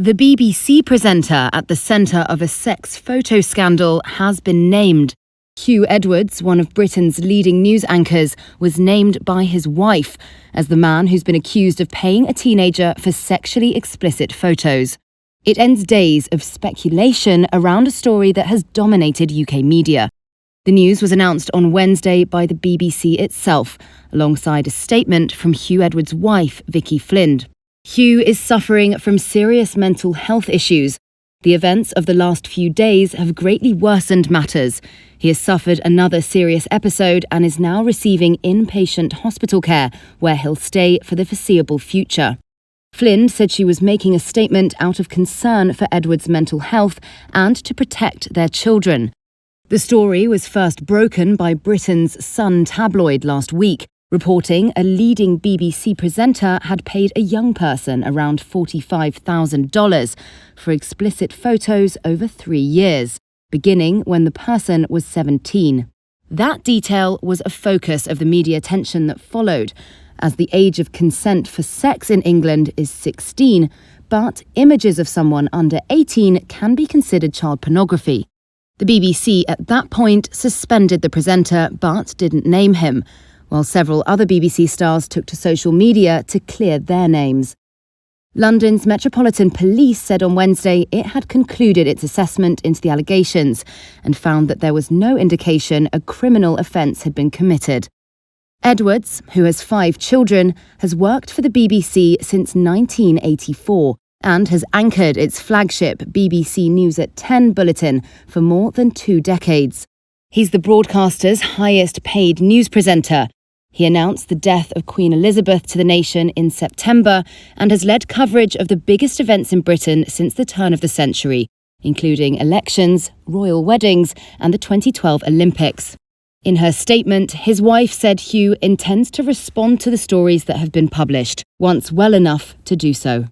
The BBC presenter at the centre of a sex photo scandal has been named. Huw Edwards, one of Britain's leading news anchors, was named by his wife as the man who's been accused of paying a teenager for sexually explicit photos. It ends days of speculation around a story that has dominated UK media. The news was announced on Wednesday by the BBC itself, alongside a statement from Huw Edwards' wife, Vicky Flynn. Huw is suffering from serious mental health issues. The events of the last few days have greatly worsened matters. He has suffered another serious episode and is now receiving inpatient hospital care, where he'll stay for the foreseeable future. Flynn said she was making a statement out of concern for Edwards' mental health and to protect their children. The story was first broken by Britain's Sun tabloid last week, reporting a leading BBC presenter had paid a young person around $45,000 for explicit photos over 3 years, beginning when the person was 17. That detail was a focus of the media attention that followed, as the age of consent for sex in England is 16, but images of someone under 18 can be considered child pornography. The BBC at that point suspended the presenter but didn't name him, while several other BBC stars took to social media to clear their names. London's Metropolitan Police said on Wednesday it had concluded its assessment into the allegations and found that there was no indication a criminal offence had been committed. Edwards, who has 5 children, has worked for the BBC since 1984 and has anchored its flagship BBC News at 10 bulletin for more than 2 decades. He's the broadcaster's highest-paid news presenter. He announced the death of Queen Elizabeth to the nation in September and has led coverage of the biggest events in Britain since the turn of the century, including elections, royal weddings, and the 2012 Olympics. In her statement, his wife said Huw intends to respond to the stories that have been published, once well enough to do so.